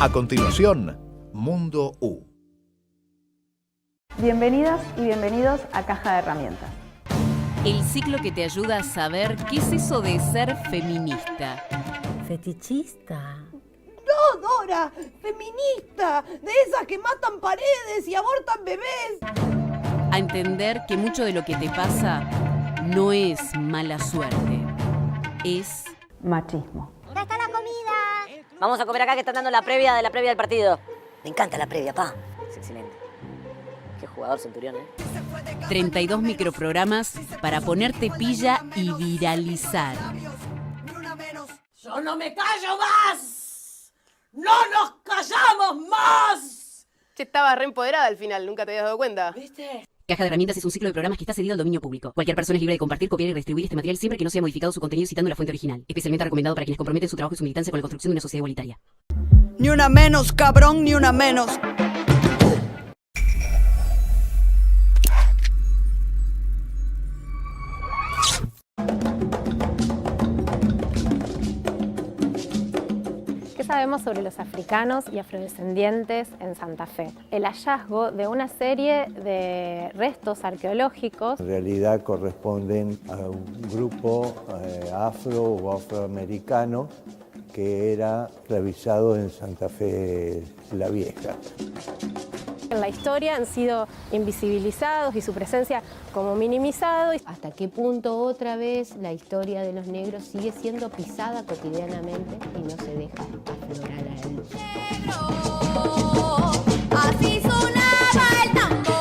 A continuación, Mundo U. Bienvenidas y bienvenidos a Caja de Herramientas. El ciclo que te ayuda a saber qué es eso de ser feminista. Fetichista. No, Dora, feminista, de esas que matan paredes y abortan bebés. A entender que mucho de lo que te pasa no es mala suerte, es Machismo. ¡Ya está la comida! Vamos a comer acá que están dando la previa del partido. Me encanta la previa, pa. Es excelente. Qué jugador Centurión, 32 microprogramas para ponerte pilla y viralizar. ¡Yo no me callo más! ¡No nos callamos más! Che, estaba re empoderada al final, nunca te habías dado cuenta. ¿Viste? Caja de Herramientas es un ciclo de programas que está cedido al dominio público. Cualquier persona es libre de compartir, copiar y redistribuir este material siempre que no sea modificado su contenido citando la fuente original. Especialmente recomendado para quienes comprometen su trabajo y su militancia con la construcción de una sociedad igualitaria. Ni una menos, cabrón, ni una menos. ¿Qué sabemos sobre los africanos y afrodescendientes en Santa Fe? El hallazgo de una serie de restos arqueológicos. En realidad corresponden a un grupo afro o afroamericano que era revisado en Santa Fe la Vieja. En la historia han sido invisibilizados y su presencia como minimizado. ¿Hasta qué punto otra vez la historia de los negros sigue siendo pisada cotidianamente y no se deja aflorar a la luz? Así sonaba el tambor.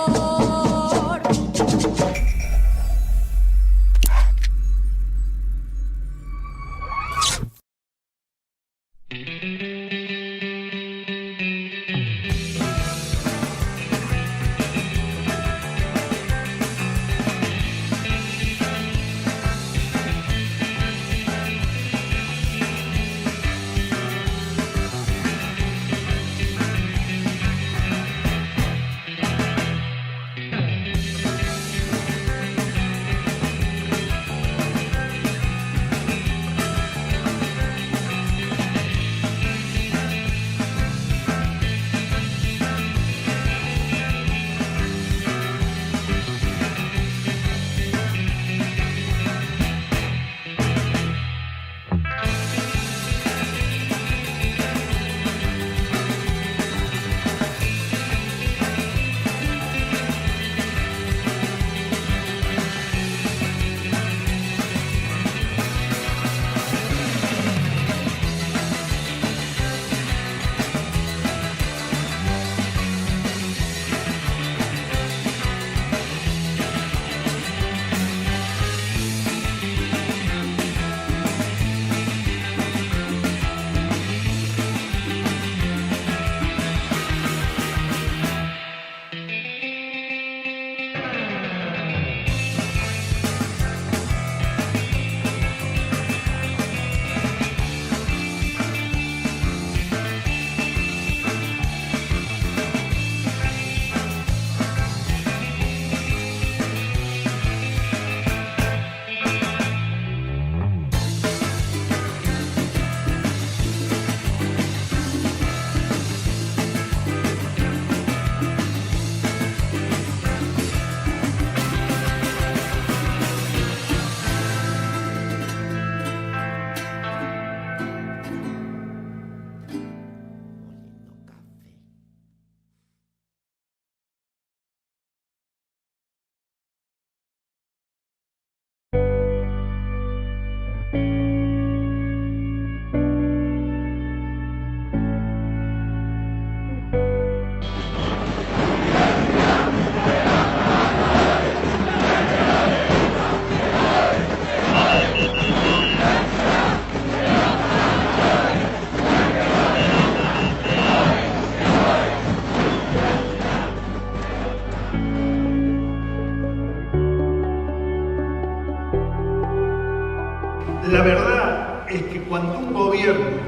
La verdad es que cuando un gobierno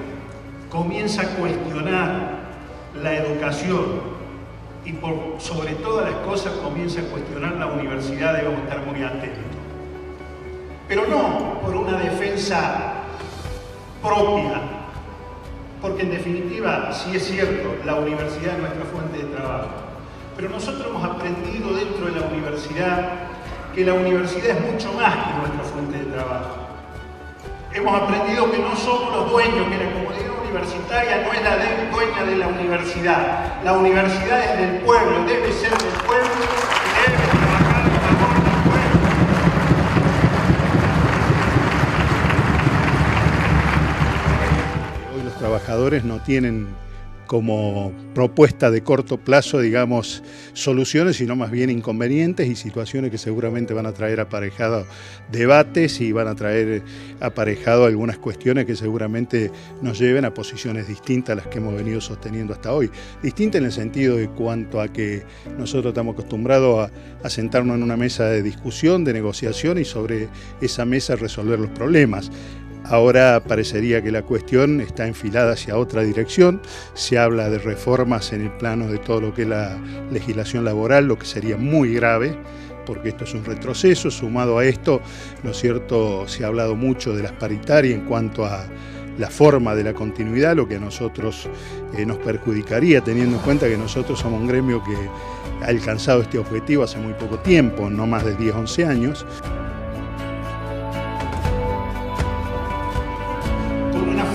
comienza a cuestionar la educación y por sobre todas las cosas comienza a cuestionar la universidad, debemos estar muy atentos. Pero no por una defensa propia, porque en definitiva, sí es cierto, la universidad es nuestra fuente de trabajo, pero nosotros hemos aprendido dentro de la universidad que la universidad es mucho más que nuestra fuente de trabajo. Hemos aprendido que no somos los dueños, que la comunidad universitaria no es la dueña de la universidad. La universidad es del pueblo, debe ser del pueblo y debe trabajar a favor del pueblo. Hoy los trabajadores no tienen como propuesta de corto plazo, digamos, soluciones, sino más bien inconvenientes y situaciones que seguramente van a traer aparejado debates y van a traer aparejado algunas cuestiones que seguramente nos lleven a posiciones distintas a las que hemos venido sosteniendo hasta hoy. Distintas en el sentido de cuanto a que nosotros estamos acostumbrados a sentarnos en una mesa de discusión, de negociación y sobre esa mesa resolver los problemas. Ahora parecería que la cuestión está enfilada hacia otra dirección, se habla de reformas en el plano de todo lo que es la legislación laboral, lo que sería muy grave, porque esto es un retroceso. Sumado a esto, ¿no es cierto?, se ha hablado mucho de las paritarias en cuanto a la forma de la continuidad, lo que a nosotros nos perjudicaría, teniendo en cuenta que nosotros somos un gremio que ha alcanzado este objetivo hace muy poco tiempo, no más de 10, 11 años.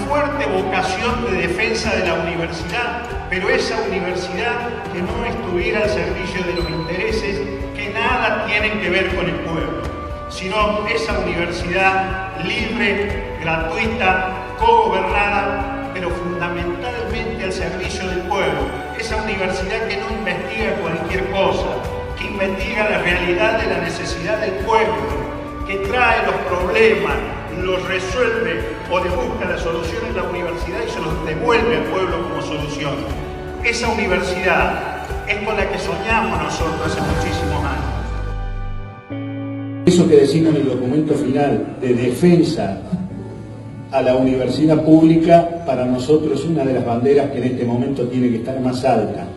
Fuerte vocación de defensa de la universidad, pero esa universidad que no estuviera al servicio de los intereses que nada tienen que ver con el pueblo, sino esa universidad libre, gratuita, cogobernada, pero fundamentalmente al servicio del pueblo. Esa universidad que no investiga cualquier cosa, que investiga la realidad de la necesidad del pueblo, que trae los problemas, los resuelve o le busca la solución en la universidad y se los devuelve al pueblo como solución. Esa universidad es con la que soñamos nosotros hace muchísimos años. Eso que decimos en el documento final de defensa a la universidad pública, para nosotros es una de las banderas que en este momento tiene que estar más alta,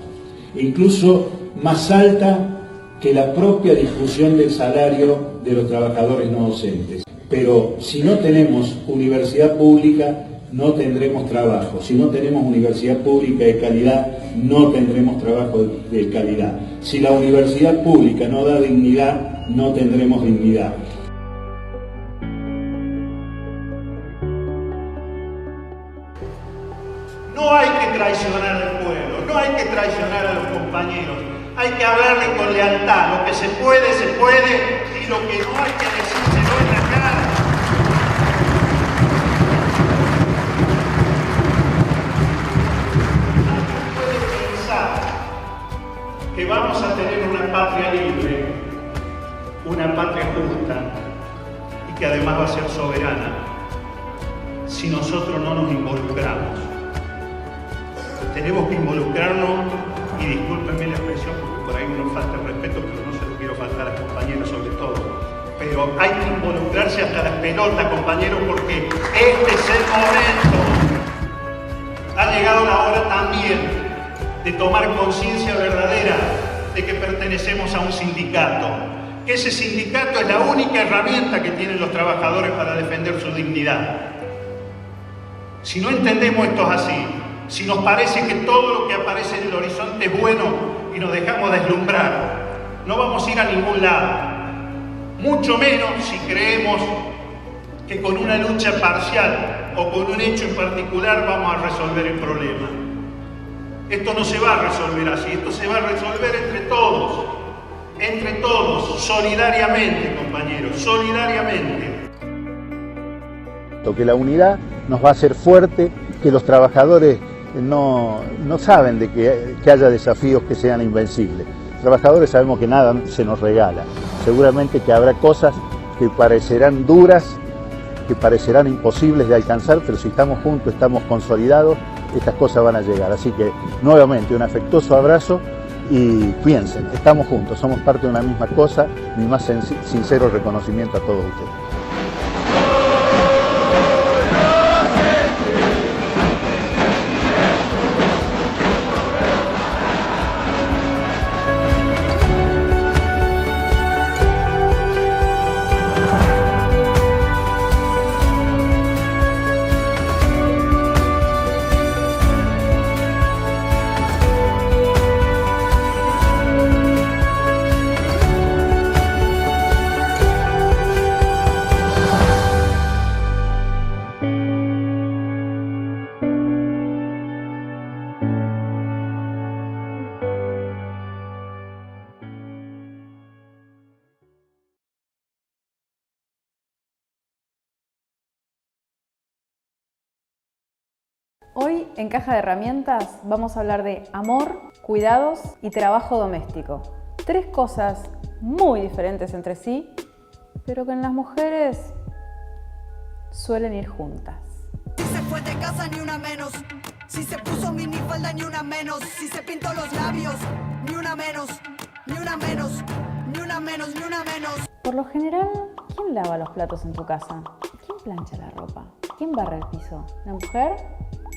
incluso más alta que la propia discusión del salario de los trabajadores no docentes. Pero si no tenemos universidad pública, no tendremos trabajo. Si no tenemos universidad pública de calidad, no tendremos trabajo de calidad. Si la universidad pública no da dignidad, no tendremos dignidad. No hay que traicionar al pueblo, no hay que traicionar a los compañeros. Hay que hablarle con lealtad. Lo que se puede, y lo que no hay que decírselo en la cara. Nadie puede pensar que vamos a tener una patria libre, una patria justa y que además va a ser soberana si nosotros no nos involucramos. Tenemos que involucrarnos. Y discúlpenme la expresión porque por ahí nos falta el respeto, pero no se lo quiero faltar a las compañeras sobre todo. Pero hay que involucrarse hasta las pelotas, compañeros, porque este es el momento. Ha llegado la hora también de tomar conciencia verdadera de que pertenecemos a un sindicato. Que ese sindicato es la única herramienta que tienen los trabajadores para defender su dignidad. Si no entendemos esto es así, si nos parece que todo lo que aparece en el horizonte es bueno y nos dejamos deslumbrar, no vamos a ir a ningún lado. Mucho menos si creemos que con una lucha parcial o con un hecho en particular vamos a resolver el problema. Esto no se va a resolver así, esto se va a resolver entre todos, solidariamente, compañeros, solidariamente. Que la unidad nos va a hacer fuerte, que los trabajadores no saben de que haya desafíos que sean invencibles. Los trabajadores sabemos que nada se nos regala. Seguramente que habrá cosas que parecerán duras, que parecerán imposibles de alcanzar, pero si estamos juntos, estamos consolidados, estas cosas van a llegar. Así que, nuevamente, un afectuoso abrazo y piensen, estamos juntos, somos parte de una misma cosa. Mi más sincero reconocimiento a todos ustedes. Hoy en Caja de Herramientas vamos a hablar de amor, cuidados y trabajo doméstico. 3 cosas muy diferentes entre sí, pero que en las mujeres suelen ir juntas. Si se fue de casa ni una menos, si se puso minifalda ni una menos, si se pintó los labios ni una menos, ni una menos, ni una menos, ni una menos. Por lo general, ¿quién lava los platos en tu casa? ¿Quién plancha la ropa? ¿Quién barre el piso? ¿Una mujer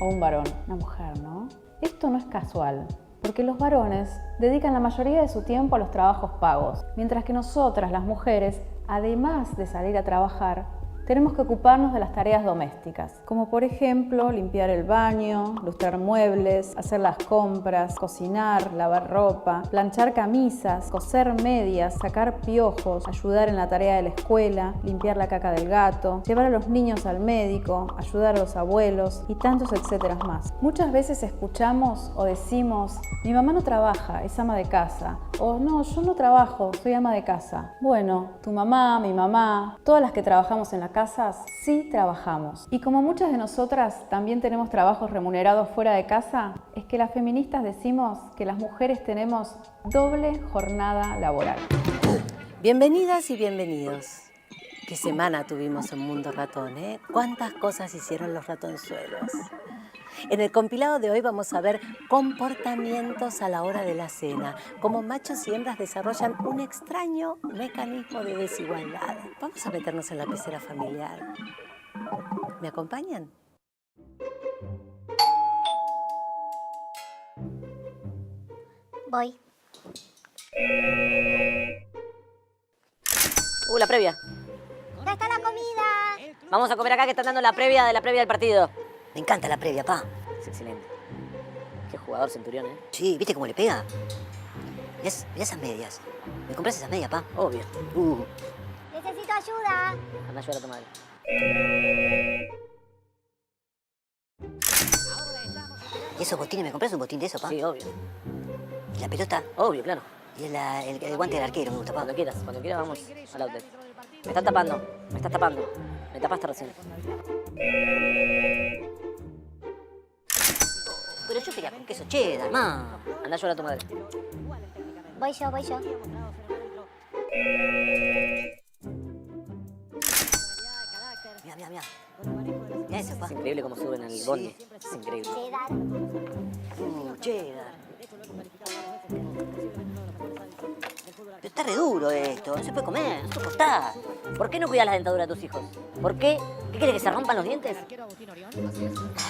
o un varón? Una mujer, ¿no? Esto no es casual, porque los varones dedican la mayoría de su tiempo a los trabajos pagos, mientras que nosotras, las mujeres, además de salir a trabajar, tenemos que ocuparnos de las tareas domésticas, como por ejemplo limpiar el baño, lustrar muebles, hacer las compras, cocinar, lavar ropa, planchar camisas, coser medias, sacar piojos, ayudar en la tarea de la escuela, limpiar la caca del gato, llevar a los niños al médico, ayudar a los abuelos y tantos etcétera más. Muchas veces escuchamos o decimos, mi mamá no trabaja, es ama de casa, o no, yo no trabajo, soy ama de casa. Bueno, tu mamá, mi mamá, todas las que trabajamos en la casas, sí trabajamos. Y como muchas de nosotras también tenemos trabajos remunerados fuera de casa, es que las feministas decimos que las mujeres tenemos doble jornada laboral. Bienvenidas y bienvenidos. Qué semana tuvimos en Mundo Ratón, ¿eh? Cuántas cosas hicieron los ratonzuelos. En el compilado de hoy vamos a ver comportamientos a la hora de la cena, cómo machos y hembras desarrollan un extraño mecanismo de desigualdad. Vamos a meternos en la pecera familiar. ¿Me acompañan? Voy. La previa. ¡Ya está la comida! Vamos a comer acá que están dando la previa del partido. Me encanta la previa, pa. Es excelente. Qué jugador Centurión, ¿eh? Sí, ¿viste cómo le pega? Mirá esas medias. ¿Me compras esas medias, pa? Obvio. ¡Necesito ayuda! Andá a ayudar a tu madre. ¿Y esos botines? ¿Me compras un botín de eso, pa? Sí, obvio. ¿Y la pelota? Obvio, claro. Y el guante del arquero me gusta, pa. Cuando quieras vamos al outlet. Me estás tapando. Me tapaste recién. Pero yo quería con queso cheddar, ma. Andá a ayudar a tu madre. Voy yo. Mira. Mira eso, pa. Es increíble cómo suben al bondi. Es increíble. Cheddar. Pero está re duro esto, no se puede comer, no se puede cortar. ¿Por qué no cuidas la dentadura de tus hijos? ¿Por qué? ¿Qué quieres, que se rompan los dientes?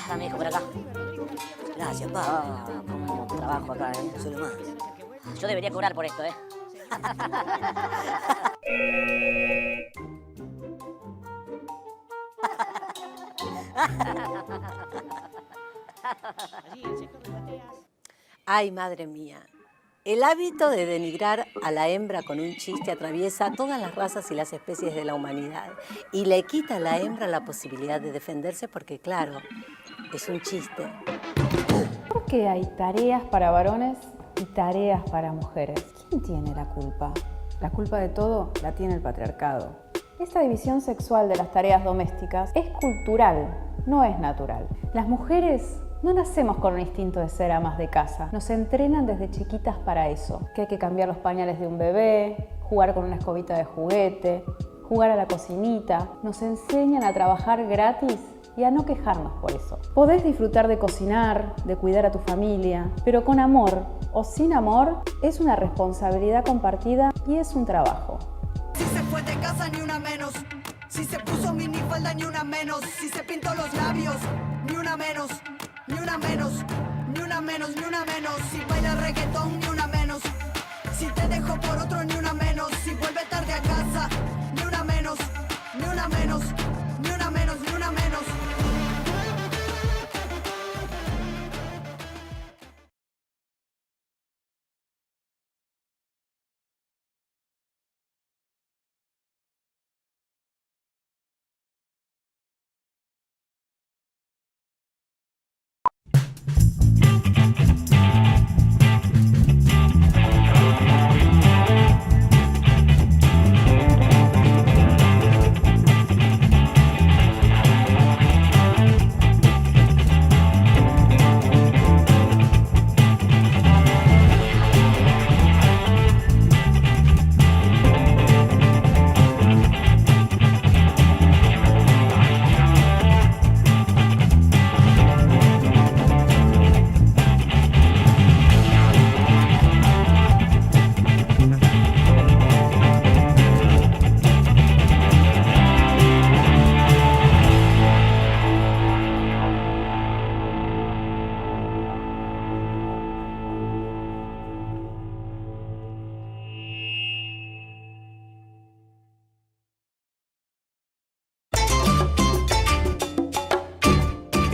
Dame, hijo, por acá. Gracias, pa. Como trabajo acá, solo más. Yo debería cobrar por esto, Ay, madre mía. El hábito de denigrar a la hembra con un chiste atraviesa todas las razas y las especies de la humanidad y le quita a la hembra la posibilidad de defenderse porque, claro, es un chiste. ¿Por qué hay tareas para varones y tareas para mujeres? ¿Quién tiene la culpa? La culpa de todo la tiene el patriarcado. Esta división sexual de las tareas domésticas es cultural, no es natural. Las mujeres no nacemos con el instinto de ser amas de casa. Nos entrenan desde chiquitas para eso. Que hay que cambiar los pañales de un bebé, jugar con una escobita de juguete, jugar a la cocinita. Nos enseñan a trabajar gratis y a no quejarnos por eso. Podés disfrutar de cocinar, de cuidar a tu familia, pero con amor o sin amor es una responsabilidad compartida y es un trabajo. Si se fue de casa ni una menos, si se puso minifalda ni una menos, si se pintó los labios ni una menos, ni una menos, ni una menos, ni una menos, si baila reggaetón ni una menos, si te dejo por otro ni una menos, si vuelve tarde a casa ni una menos, ni una menos, ni una menos, ni una menos.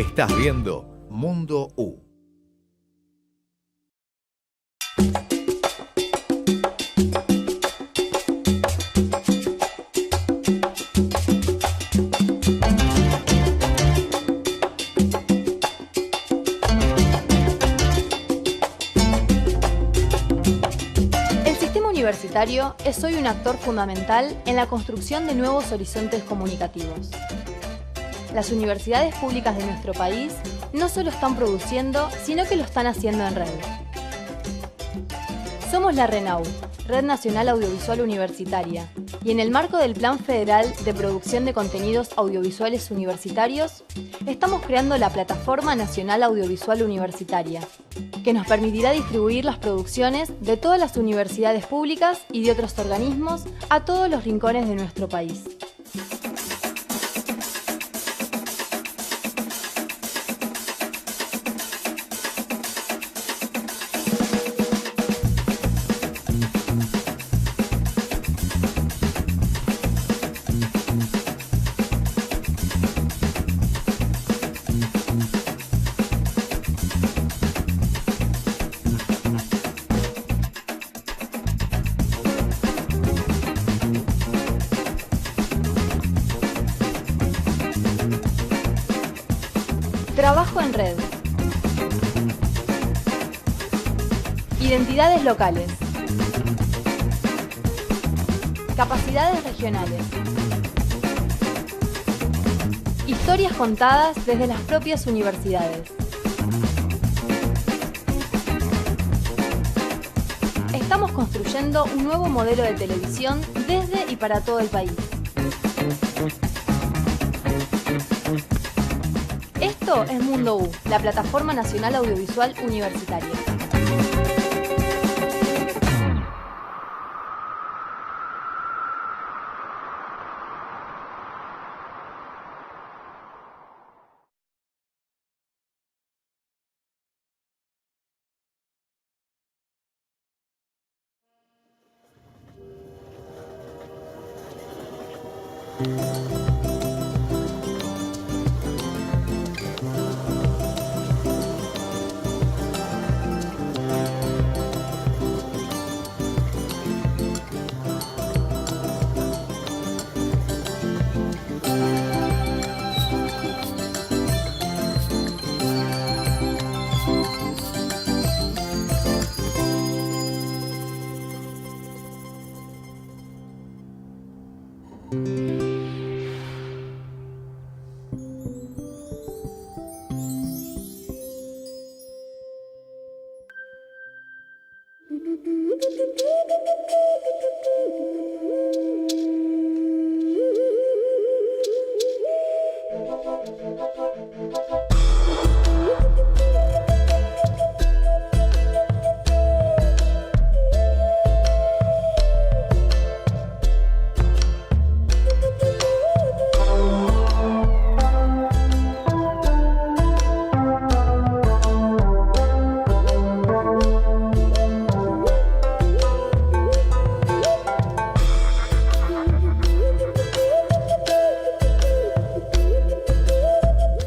Estás viendo Mundo U. El sistema universitario es hoy un actor fundamental en la construcción de nuevos horizontes comunicativos. Las universidades públicas de nuestro país no solo están produciendo, sino que lo están haciendo en red. Somos la RENAU, Red Nacional Audiovisual Universitaria, y en el marco del Plan Federal de Producción de Contenidos Audiovisuales Universitarios, estamos creando la Plataforma Nacional Audiovisual Universitaria, que nos permitirá distribuir las producciones de todas las universidades públicas y de otros organismos a todos los rincones de nuestro país. Trabajo en red. Identidades locales. Capacidades regionales. Historias contadas desde las propias universidades. Estamos construyendo un nuevo modelo de televisión desde y para todo el país. Esto es Mundo U, la Plataforma Nacional Audiovisual Universitaria.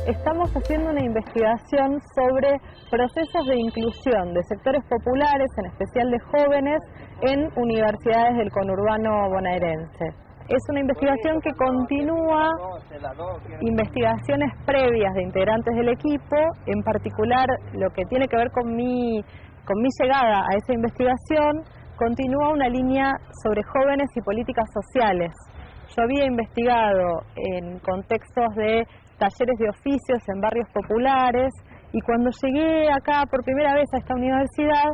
Estamos haciendo una investigación sobre procesos de inclusión de sectores populares, en especial de jóvenes, en universidades del conurbano bonaerense. Es una investigación que continúa investigaciones previas de integrantes del equipo, en particular lo que tiene que ver con mi llegada a esa investigación, continúa una línea sobre jóvenes y políticas sociales. Yo había investigado en contextos de talleres de oficios en barrios populares y cuando llegué acá por primera vez a esta universidad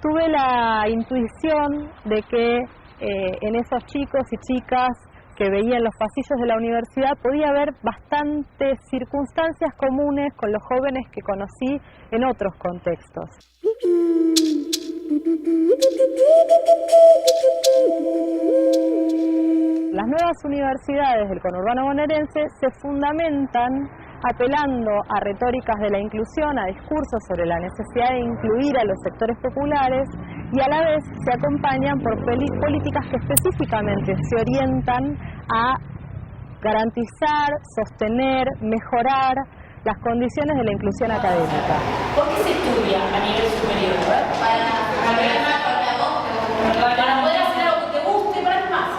tuve la intuición de que en esos chicos y chicas que veía en los pasillos de la universidad podía haber bastantes circunstancias comunes con los jóvenes que conocí en otros contextos. Las nuevas universidades del conurbano bonaerense se fundamentan apelando a retóricas de la inclusión, a discursos sobre la necesidad de incluir a los sectores populares y a la vez se acompañan por políticas que específicamente se orientan a garantizar, sostener, mejorar las condiciones de la inclusión académica. ¿Por qué se estudia a nivel superior? Para poder hacer algo que te guste, para qué más.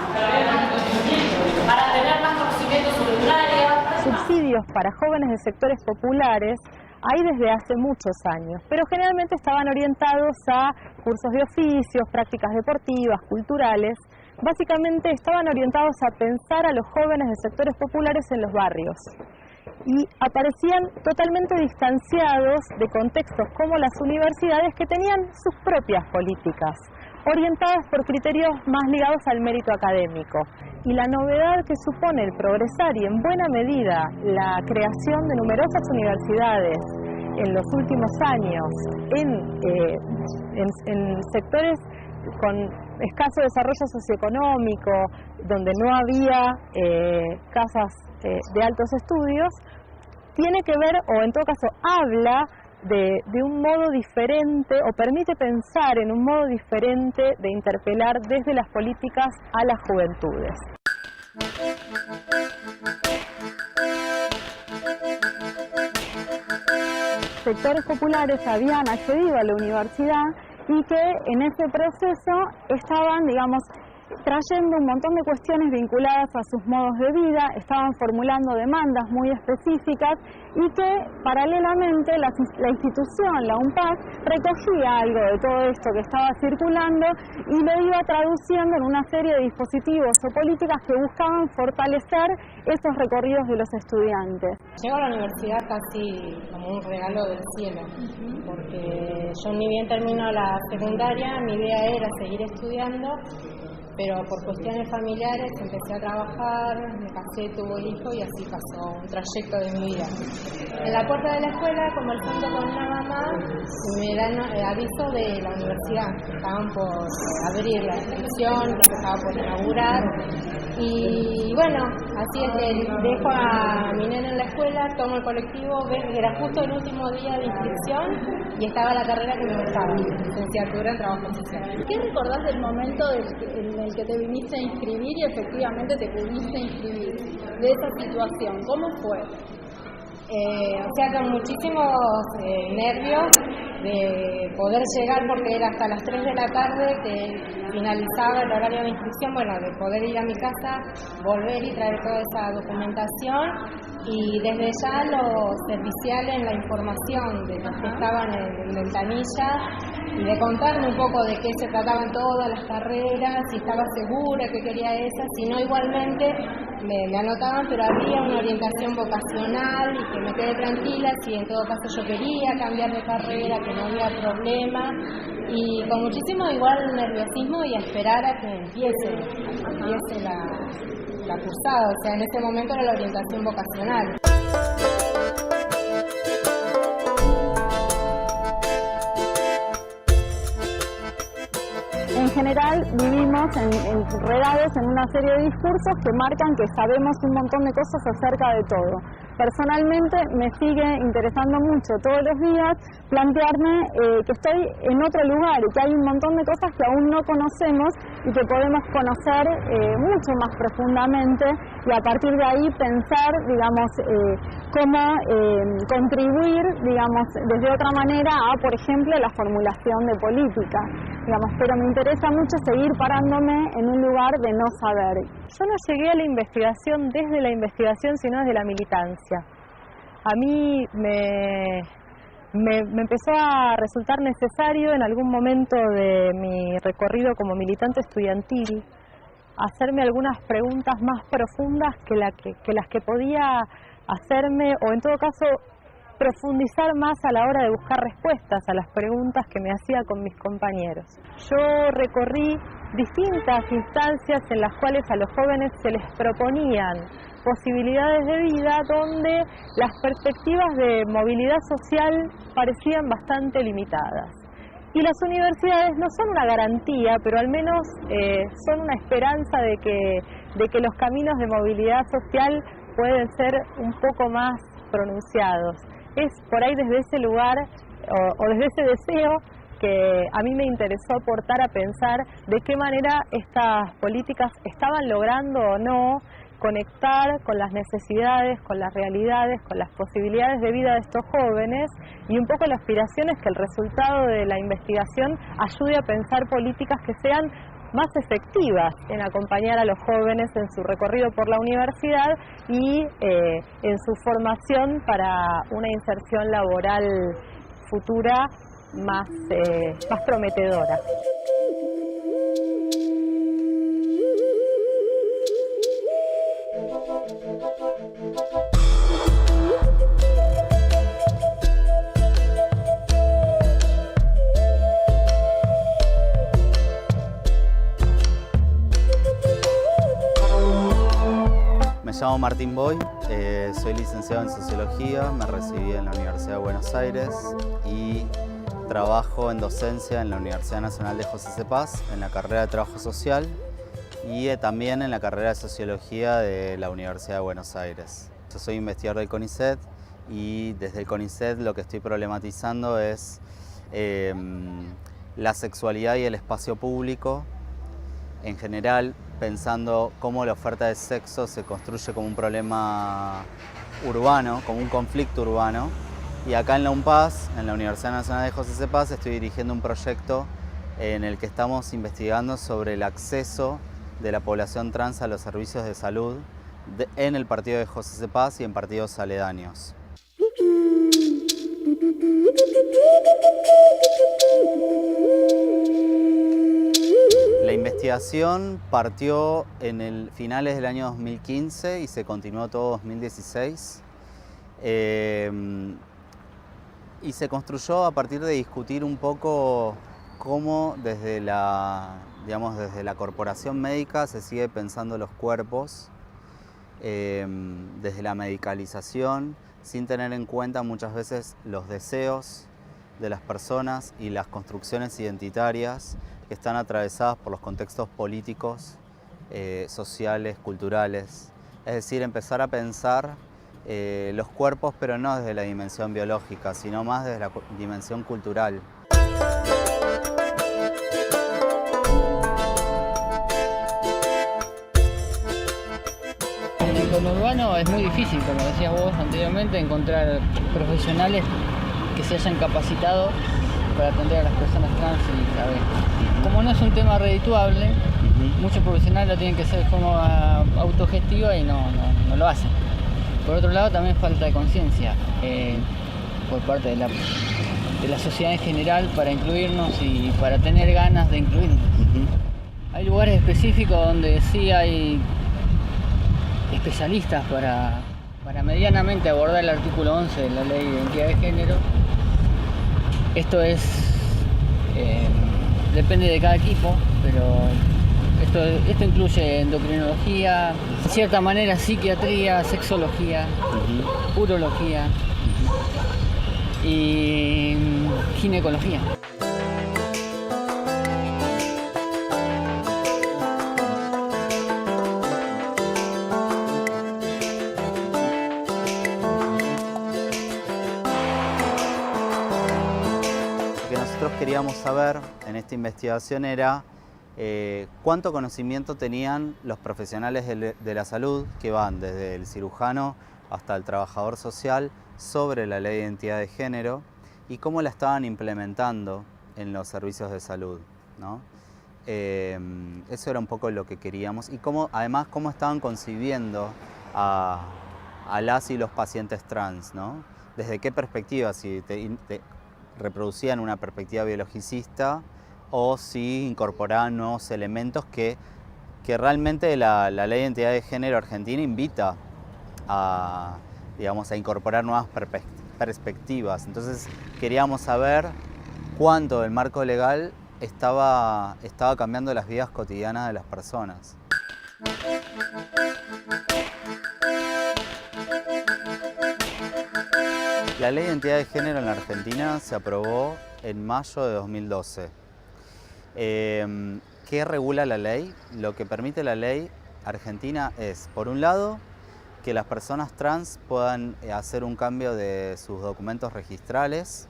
Para tener más conocimiento sobre un área. Subsidios para jóvenes de sectores populares hay desde hace muchos años, pero generalmente estaban orientados a cursos de oficios, prácticas deportivas, culturales. Básicamente estaban orientados a pensar a los jóvenes de sectores populares en los barrios y aparecían totalmente distanciados de contextos como las universidades, que tenían sus propias políticas, orientadas por criterios más ligados al mérito académico. Y la novedad que supone el progresar y en buena medida la creación de numerosas universidades en los últimos años en sectores con escaso desarrollo socioeconómico, donde no había casas de altos estudios, tiene que ver, o en todo caso habla de un modo diferente, o permite pensar en un modo diferente de interpelar desde las políticas a las juventudes. Sectores populares habían accedido a la universidad y que en ese proceso estaban, digamos, trayendo un montón de cuestiones vinculadas a sus modos de vida, estaban formulando demandas muy específicas y que paralelamente la institución, la UNPAC, recogía algo de todo esto que estaba circulando y lo iba traduciendo en una serie de dispositivos o políticas que buscaban fortalecer esos recorridos de los estudiantes. Llego a la universidad casi como un regalo del cielo, porque yo ni bien termino la secundaria, mi idea era seguir estudiando, pero por cuestiones familiares empecé a trabajar, me casé, tuve hijo y así pasó un trayecto de mi vida. En la puerta de la escuela, conversando con una mamá, me dan aviso de la universidad. Estaban por abrir la inscripción, que estaba por inaugurar. Y bueno, así es que dejo a mi nena en la escuela, tomo el colectivo, era justo el último día de inscripción y estaba la carrera que me gustaba, licenciatura en trabajo social. ¿Qué recordás del momento en el que te viniste a inscribir y efectivamente te pudiste inscribir? De esa situación, ¿cómo fue? O sea, con muchísimos nervios de poder llegar, porque era hasta las 3 de la tarde que finalizaba el horario de inscripción, bueno, de poder ir a mi casa, volver y traer toda esa documentación, y desde ya los serviciales, la información de los que estaban en ventanilla y de contarme un poco de qué se trataban todas las carreras, si estaba segura que quería esa, si no igualmente me anotaban, pero había una orientación vocacional y que me quedé tranquila si en todo caso yo quería cambiar de carrera, que no había problema, y con muchísimo igual nerviosismo y a esperar a que empiece la cursada, o sea, en ese momento era la orientación vocacional. En general vivimos enredados en una serie de discursos que marcan que sabemos un montón de cosas acerca de todo. Personalmente me sigue interesando mucho todos los días plantearme que estoy en otro lugar y que hay un montón de cosas que aún no conocemos y que podemos conocer mucho más profundamente, y a partir de ahí pensar, digamos, cómo contribuir, digamos, desde otra manera a, por ejemplo, la formulación de política, digamos, pero me interesa mucho seguir parándome en un lugar de no saber. Yo no llegué a la investigación desde la investigación, sino desde la militancia. A mí me empezó a resultar necesario en algún momento de mi recorrido como militante estudiantil hacerme algunas preguntas más profundas que las que podía hacerme, o en todo caso profundizar más a la hora de buscar respuestas a las preguntas que me hacía con mis compañeros. Yo recorrí distintas instancias en las cuales a los jóvenes se les proponían posibilidades de vida donde las perspectivas de movilidad social parecían bastante limitadas. Y las universidades no son una garantía, pero al menos son una esperanza de que los caminos de movilidad social pueden ser un poco más pronunciados. Es por ahí desde ese lugar o desde ese deseo que a mí me interesó aportar a pensar de qué manera estas políticas estaban logrando o no conectar con las necesidades, con las realidades, con las posibilidades de vida de estos jóvenes y un poco la aspiración es que el resultado de la investigación ayude a pensar políticas que sean más efectivas en acompañar a los jóvenes en su recorrido por la universidad y en su formación para una inserción laboral futura más prometedora. Me llamo Martín Boy, soy licenciado en Sociología, me recibí en la Universidad de Buenos Aires y trabajo en docencia en la Universidad Nacional de José C. Paz, en la carrera de Trabajo Social y también en la carrera de Sociología de la Universidad de Buenos Aires. Yo soy investigador del CONICET y desde el CONICET lo que estoy problematizando es la sexualidad y el espacio público en general, pensando cómo la oferta de sexo se construye como un problema urbano, como un conflicto urbano. Y acá en la UNPAS, en la Universidad Nacional de José C. Paz, estoy dirigiendo un proyecto en el que estamos investigando sobre el acceso de la población trans a los servicios de salud en el partido de José C. Paz y en partidos aledaños. La investigación partió en finales del año 2015 y se continuó todo 2016. Y se construyó a partir de discutir un poco cómo desde la corporación médica se sigue pensando los cuerpos, desde la medicalización, sin tener en cuenta muchas veces los deseos de las personas y las construcciones identitarias que están atravesadas por los contextos políticos, sociales, culturales. Es decir, empezar a pensar los cuerpos, pero no desde la dimensión biológica, sino más desde la dimensión cultural. En el conurbano es muy difícil, como decías vos anteriormente, encontrar profesionales que se hayan capacitado para atender a las personas trans y a ver. Como no es un tema redituable, muchos profesionales lo tienen que hacer de forma autogestiva y no lo hacen. Por otro lado, también falta de conciencia por parte de la sociedad en general para incluirnos y para tener ganas de incluirnos. Hay lugares específicos donde sí hay especialistas para medianamente abordar el artículo 11 de la Ley de Identidad de Género. Esto depende de cada equipo, pero esto incluye endocrinología, de cierta manera psiquiatría, sexología, urología y ginecología. Lo que nosotros queríamos saber en esta investigación era cuánto conocimiento tenían los profesionales de la salud, que van desde el cirujano hasta el trabajador social, sobre la ley de identidad de género y cómo la estaban implementando en los servicios de salud, ¿no? Eso era un poco lo que queríamos y además cómo estaban concibiendo a las y los pacientes trans, ¿no? Desde qué perspectiva, si reproducían una perspectiva biologicista o si incorporaban nuevos elementos que realmente la ley de identidad de género argentina invita a incorporar nuevas perspectivas. Entonces queríamos saber cuánto el marco legal estaba cambiando las vidas cotidianas de las personas. La ley de identidad de género en la Argentina se aprobó en mayo de 2012. ¿Qué regula la ley? Lo que permite la ley argentina es, por un lado, que las personas trans puedan hacer un cambio de sus documentos registrales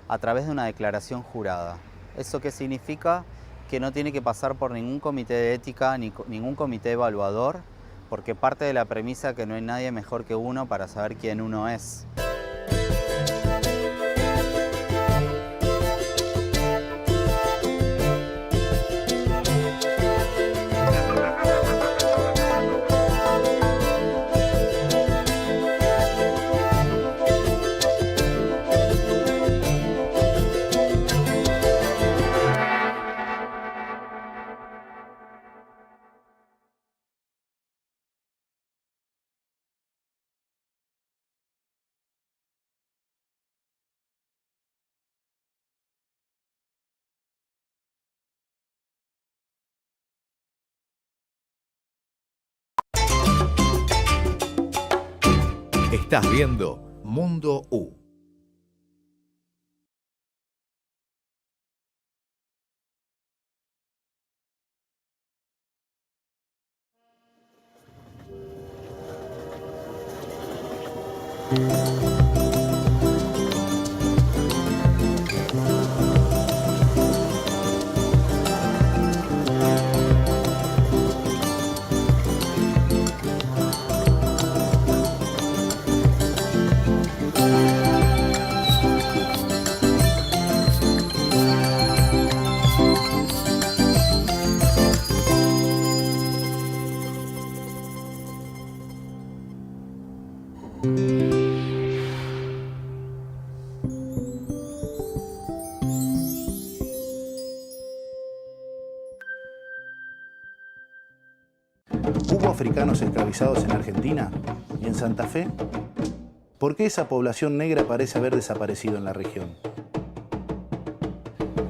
a través de una declaración jurada. ¿Eso qué significa? Que no tiene que pasar por ningún comité de ética ni ningún comité evaluador porque parte de la premisa que no hay nadie mejor que uno para saber quién uno es. Estás viendo Mundo U. ¿Hubo africanos esclavizados en Argentina y en Santa Fe? ¿Por qué esa población negra parece haber desaparecido en la región?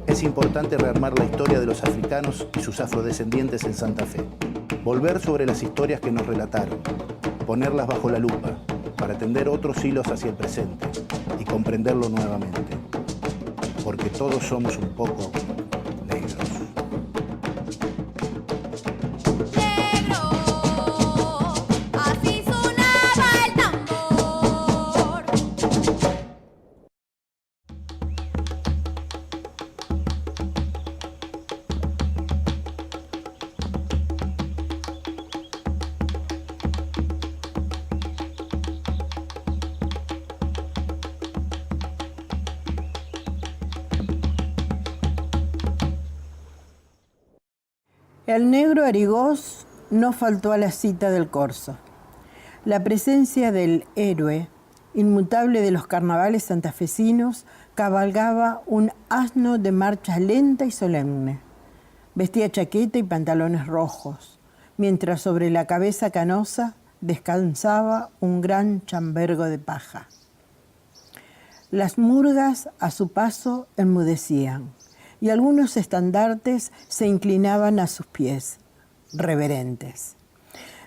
Es importante rearmar la historia de los africanos y sus afrodescendientes en Santa Fe. Volver sobre las historias que nos relataron, ponerlas bajo la lupa para tender otros hilos hacia el presente y comprenderlo nuevamente. Porque todos somos un poco negros. El negro Arigós no faltó a la cita del corso. La presencia del héroe, inmutable de los carnavales santafesinos, cabalgaba un asno de marcha lenta y solemne. Vestía chaqueta y pantalones rojos, mientras sobre la cabeza canosa descansaba un gran chambergo de paja. Las murgas a su paso enmudecían, y algunos estandartes se inclinaban a sus pies, reverentes.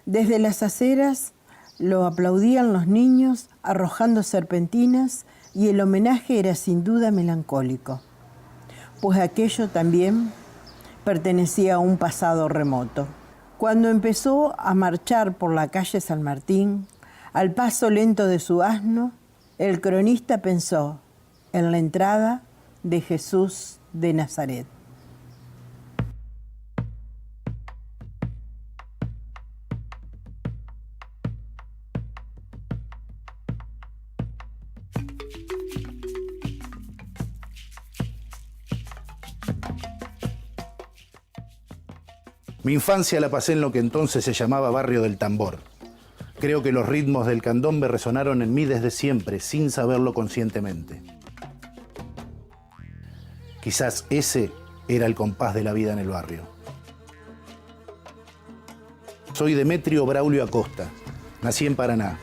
Desde las aceras lo aplaudían los niños arrojando serpentinas y el homenaje era sin duda melancólico, pues aquello también pertenecía a un pasado remoto. Cuando empezó a marchar por la calle San Martín, al paso lento de su asno, el cronista pensó en la entrada de Jesús de Nazaret. Mi infancia la pasé en lo que entonces se llamaba Barrio del Tambor. Creo que los ritmos del candombe resonaron en mí desde siempre, sin saberlo conscientemente. Quizás ese era el compás de la vida en el barrio. Soy Demetrio Braulio Acosta. Nací en Paraná,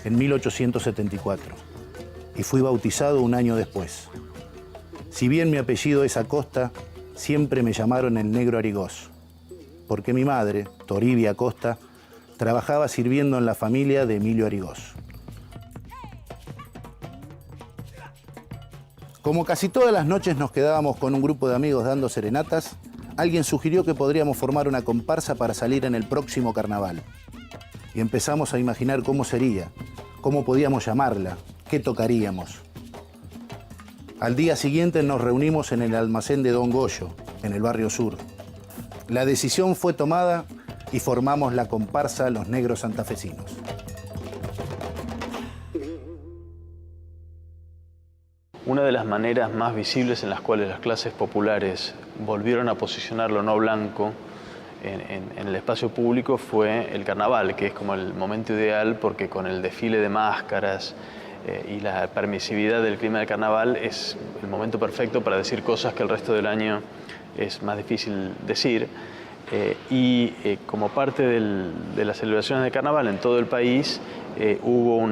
en 1874, y fui bautizado un año después. Si bien mi apellido es Acosta, siempre me llamaron el negro Arigós, porque mi madre, Toribia Acosta, trabajaba sirviendo en la familia de Emilio Arigós. Como casi todas las noches nos quedábamos con un grupo de amigos dando serenatas, alguien sugirió que podríamos formar una comparsa para salir en el próximo carnaval. Y empezamos a imaginar cómo sería, cómo podíamos llamarla, qué tocaríamos. Al día siguiente nos reunimos en el almacén de Don Goyo, en el barrio sur. La decisión fue tomada y formamos la comparsa Los Negros Santafesinos. Una de las maneras más visibles en las cuales las clases populares volvieron a posicionar lo no blanco en el espacio público fue el carnaval, que es como el momento ideal porque con el desfile de máscaras y la permisividad del clima del carnaval es el momento perfecto para decir cosas que el resto del año es más difícil decir. Como parte de las celebraciones de carnaval en todo el país, hubo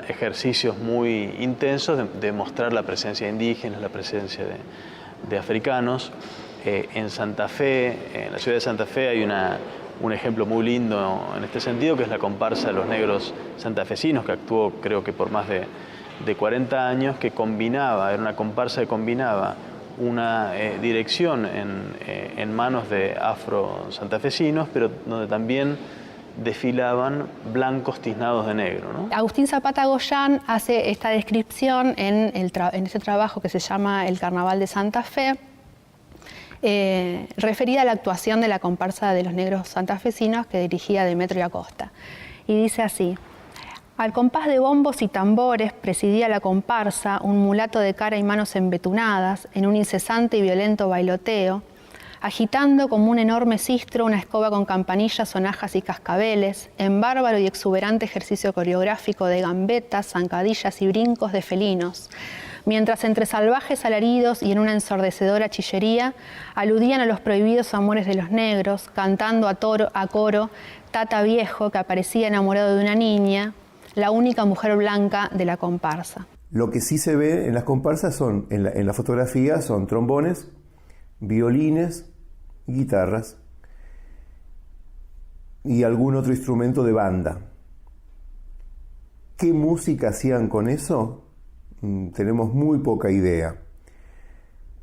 ejercicios muy intensos de mostrar la presencia de indígenas, la presencia de africanos. En Santa Fe, en la ciudad de Santa Fe, hay un ejemplo muy lindo en este sentido, que es la comparsa de los negros santafesinos, que actuó creo que por más de 40 años, que era una comparsa que combinaba una dirección en manos de afro-santafesinos, pero donde también desfilaban blancos tiznados de negro, ¿no? Agustín Zapata Goyán hace esta descripción en este trabajo que se llama El Carnaval de Santa Fe, referida a la actuación de la comparsa de los negros santafesinos que dirigía Demetrio Acosta. Y dice así: al compás de bombos y tambores presidía la comparsa un mulato de cara y manos embetunadas en un incesante y violento bailoteo, agitando como un enorme sistro una escoba con campanillas, sonajas y cascabeles, en bárbaro y exuberante ejercicio coreográfico de gambetas, zancadillas y brincos de felinos, mientras entre salvajes alaridos y en una ensordecedora chillería aludían a los prohibidos amores de los negros, cantando a coro Tata Viejo, que aparecía enamorado de una niña, la única mujer blanca de la comparsa. Lo que sí se ve en las comparsas en la fotografía son trombones, violines, guitarras y algún otro instrumento de banda. ¿Qué música hacían con eso? Tenemos muy poca idea.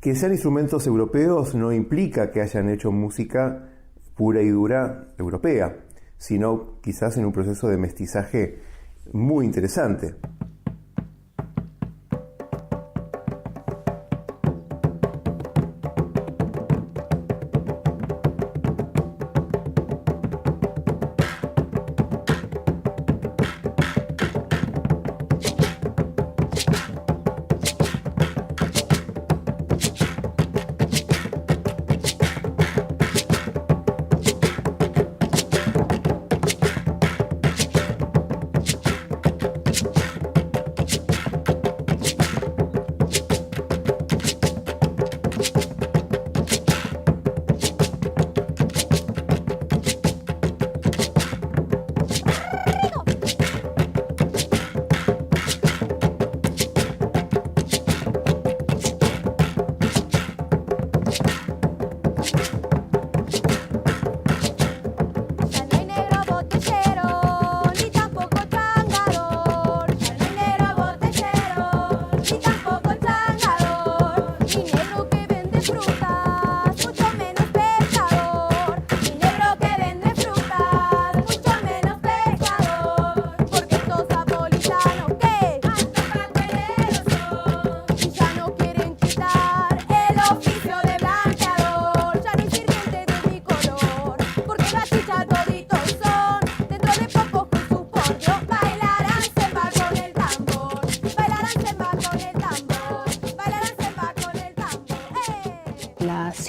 Que sean instrumentos europeos no implica que hayan hecho música pura y dura europea, sino quizás en un proceso de mestizaje muy interesante.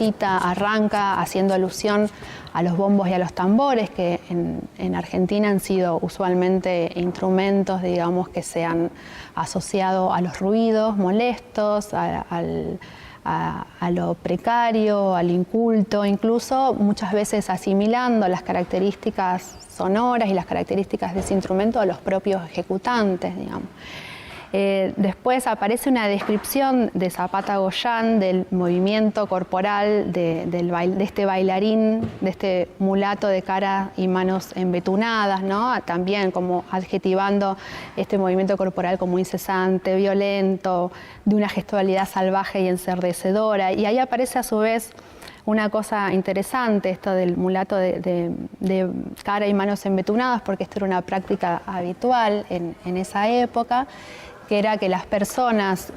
cita arranca haciendo alusión a los bombos y a los tambores, que en Argentina han sido usualmente instrumentos, digamos, que se han asociado a los ruidos molestos, a lo precario, al inculto, incluso muchas veces asimilando las características sonoras y las características de ese instrumento a los propios ejecutantes, digamos. Después aparece una descripción de Zapata Goyán del movimiento corporal de este bailarín, de este mulato de cara y manos embetunadas, ¿no? También como adjetivando este movimiento corporal como incesante, violento, de una gestualidad salvaje y ensordecedora. Y ahí aparece a su vez una cosa interesante, esto del mulato de cara y manos embetunadas, porque esto era una práctica habitual en esa época, que era que las personas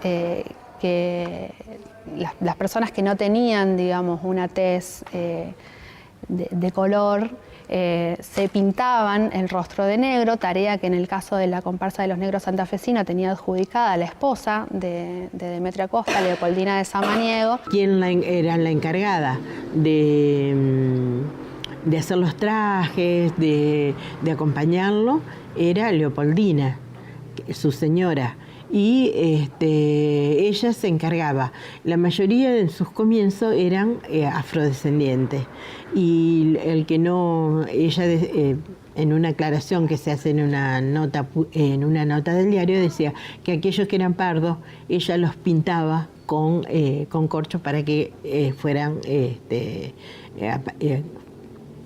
que no tenían, digamos, una tez de color, se pintaban el rostro de negro, tarea que en el caso de la comparsa de los negros santafesinos tenía adjudicada la esposa de Demetrio Acosta, Leopoldina de Samaniego. ¿Quién era la encargada de hacer los trajes, de acompañarlo? Era Leopoldina, su señora. Y ella se encargaba. La mayoría de sus comienzos eran afrodescendientes. Y el que no, ella en una aclaración que se hace en una nota del diario decía que aquellos que eran pardos, ella los pintaba con corcho para que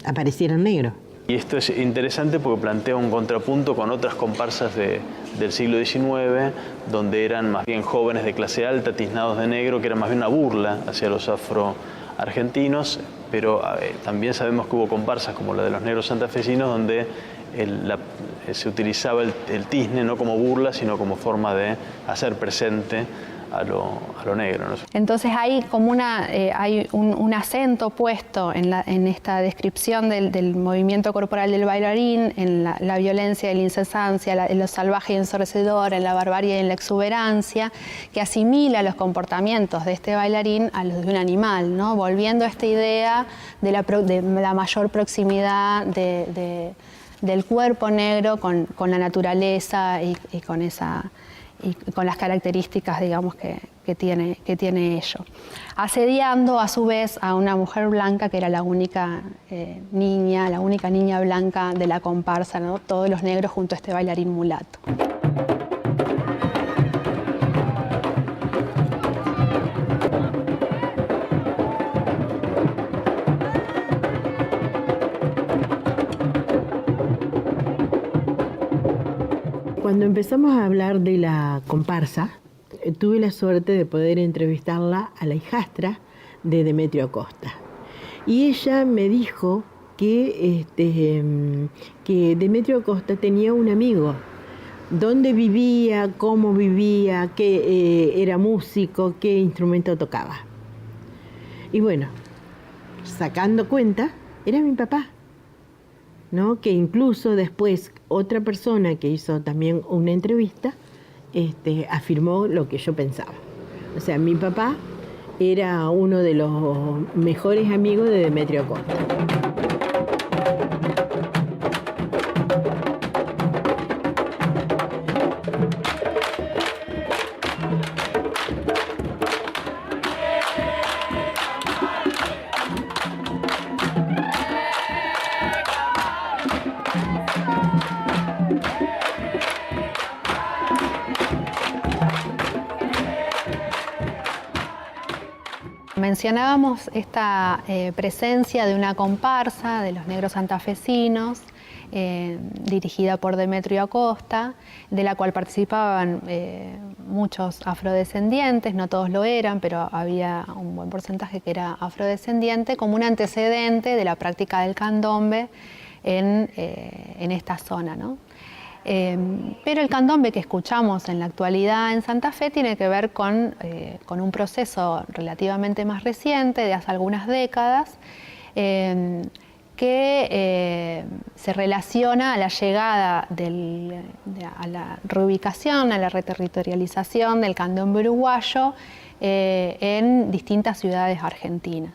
aparecieran negros. Y esto es interesante porque plantea un contrapunto con otras comparsas del siglo XIX, donde eran más bien jóvenes de clase alta, tiznados de negro, que era más bien una burla hacia los afroargentinos, pero también sabemos que hubo comparsas como la de los negros santafesinos, donde se utilizaba el tizne no como burla, sino como forma de hacer presente a lo negro, ¿no? Entonces hay como hay un acento puesto en esta descripción del movimiento corporal del bailarín, en la violencia y la incesancia, en lo salvaje y ensordecedor, en la barbarie y en la exuberancia, que asimila los comportamientos de este bailarín a los de un animal, ¿no? Volviendo a esta idea de la mayor proximidad del cuerpo negro con la naturaleza y con las características, digamos, que tiene ello. Asediando a su vez a una mujer blanca que era la única niña blanca de la comparsa, ¿no? Todos los negros junto a este bailarín mulato. Cuando empezamos a hablar de la comparsa, tuve la suerte de poder entrevistarla a la hijastra de Demetrio Acosta. Y ella me dijo que Demetrio Acosta tenía un amigo, dónde vivía, cómo vivía, que era músico, qué instrumento tocaba. Y bueno, sacando cuenta, era mi papá, ¿no? Que incluso después otra persona que hizo también una entrevista afirmó lo que yo pensaba. O sea, mi papá era uno de los mejores amigos de Demetrio Acosta. Mencionábamos esta presencia de una comparsa de los negros santafesinos, dirigida por Demetrio Acosta, de la cual participaban muchos afrodescendientes, no todos lo eran, pero había un buen porcentaje que era afrodescendiente, como un antecedente de la práctica del candombe en esta zona, ¿no? Pero el candombe que escuchamos en la actualidad en Santa Fe tiene que ver con un proceso relativamente más reciente, de hace algunas décadas, que se relaciona a la llegada, a la reubicación, a la reterritorialización del candombe uruguayo en distintas ciudades argentinas.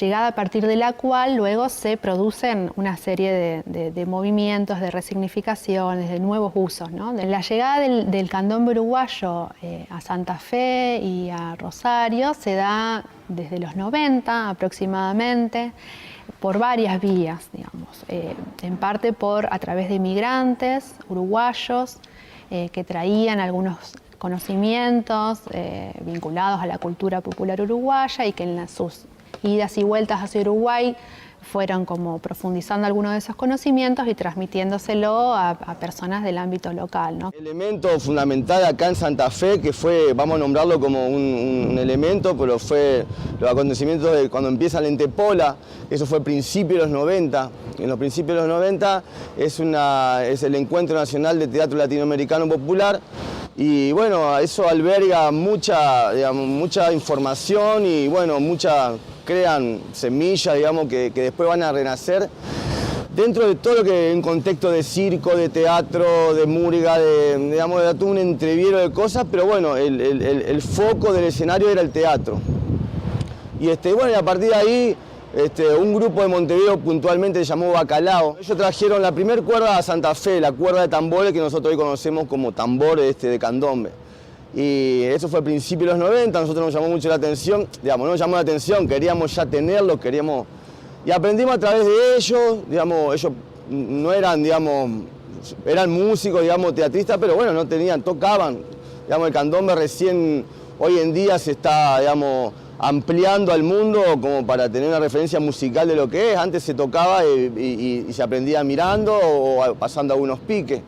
Llegada a partir de la cual luego se producen una serie de movimientos, de resignificaciones, de nuevos usos, ¿no? La llegada del candombe uruguayo a Santa Fe y a Rosario se da desde los 90 aproximadamente, por varias vías, digamos, en parte a través de inmigrantes uruguayos que traían algunos conocimientos vinculados a la cultura popular uruguaya y que en sus idas y vueltas hacia Uruguay fueron como profundizando algunos de esos conocimientos y transmitiéndoselo a personas del ámbito local, ¿no? Elemento fundamental acá en Santa Fe, que fue, vamos a nombrarlo como un elemento, pero fue los acontecimientos de cuando empieza la Entepola, eso fue a principios de los 90. En los principios de los 90 es el Encuentro Nacional de Teatro Latinoamericano Popular. Y bueno, eso alberga mucha información y bueno, mucha crean semillas, digamos, que después van a renacer dentro de todo lo que en contexto de circo, de teatro, de murga, digamos, de todo un entreviero de cosas, pero bueno, el foco del escenario era el teatro. Y bueno, y a partir de ahí, un grupo de Montevideo puntualmente se llamó Bacalao. Ellos trajeron la primera cuerda a Santa Fe, la cuerda de tambores que nosotros hoy conocemos como tambor de candombe. Y eso fue a principios de los 90, a nosotros nos llamó mucho la atención, digamos, no nos llamó la atención, queríamos ya tenerlo, queríamos... Y aprendimos a través de ellos, digamos, ellos no eran, digamos, eran músicos, digamos, teatristas, pero bueno, no tenían, tocaban. Digamos, el candombe recién, hoy en día se está, digamos, ampliando al mundo como para tener una referencia musical de lo que es. Antes se tocaba y se aprendía mirando o pasando algunos piques.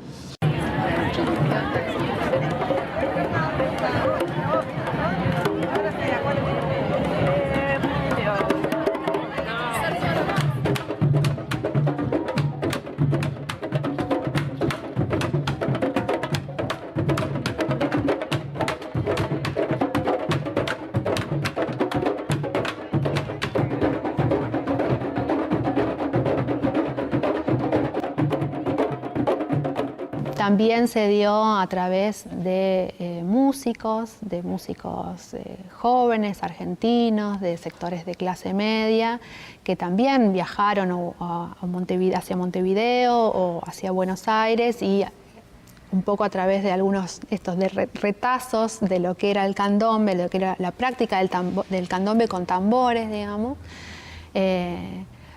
También se dio a través de músicos jóvenes, argentinos, de sectores de clase media, que también viajaron hacia Montevideo o hacia Buenos Aires y un poco a través de algunos retazos de lo que era el candombe, de lo que era la práctica del candombe con tambores, digamos.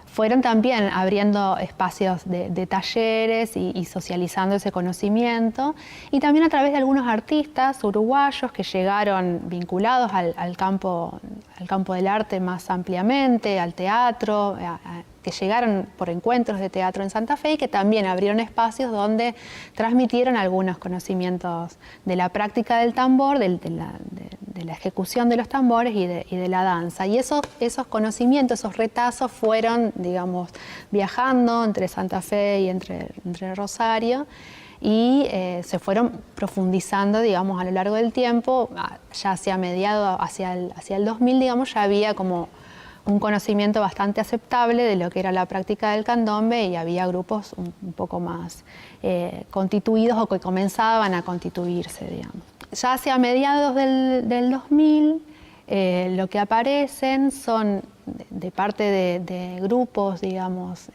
Fueron también abriendo espacios de talleres y socializando ese conocimiento, y también a través de algunos artistas uruguayos que llegaron vinculados al campo del arte más ampliamente, al teatro, que llegaron por encuentros de teatro en Santa Fe y que también abrieron espacios donde transmitieron algunos conocimientos de la práctica del tambor, de la ejecución de los tambores y de la danza. Y esos conocimientos, esos retazos fueron, digamos, viajando entre Santa Fe y entre Rosario y se fueron profundizando, digamos, a lo largo del tiempo. Ya hacia mediados, hacia el 2000, digamos, ya había como un conocimiento bastante aceptable de lo que era la práctica del candombe y había grupos un poco más constituidos o que comenzaban a constituirse, digamos. Ya hacia mediados del 2000, lo que aparecen son de parte de grupos, digamos,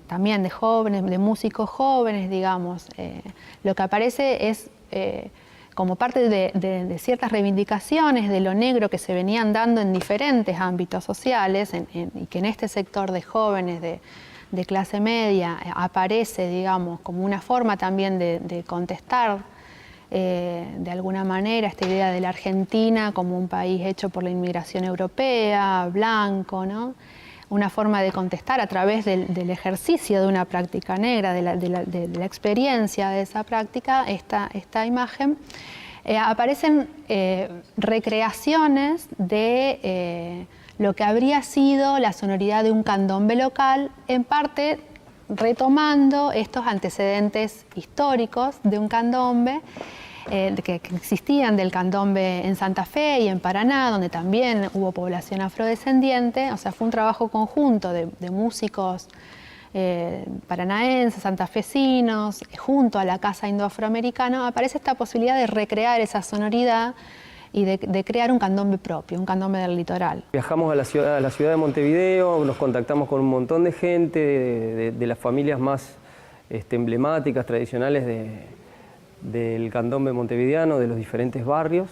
también de jóvenes, de músicos jóvenes, digamos. Lo que aparece es como parte de ciertas reivindicaciones de lo negro que se venían dando en diferentes ámbitos sociales y que en este sector de jóvenes de clase media aparece, digamos, como una forma también de contestar de alguna manera esta idea de la Argentina como un país hecho por la inmigración europea, blanco, ¿no? Una forma de contestar a través del ejercicio de una práctica negra, de la experiencia de esa práctica, esta imagen. Aparecen recreaciones de lo que habría sido la sonoridad de un candombe local, en parte retomando estos antecedentes históricos de un candombe, que existían del candombe en Santa Fe y en Paraná, donde también hubo población afrodescendiente. O sea, fue un trabajo conjunto de músicos paranaenses, santafesinos, junto a la Casa Indo-Afroamericana. Aparece esta posibilidad de recrear esa sonoridad y de crear un candombe propio, un candombe del litoral. Viajamos a la ciudad de Montevideo, nos contactamos con un montón de gente, de las familias más emblemáticas, tradicionales del candombe montevideano, de los diferentes barrios.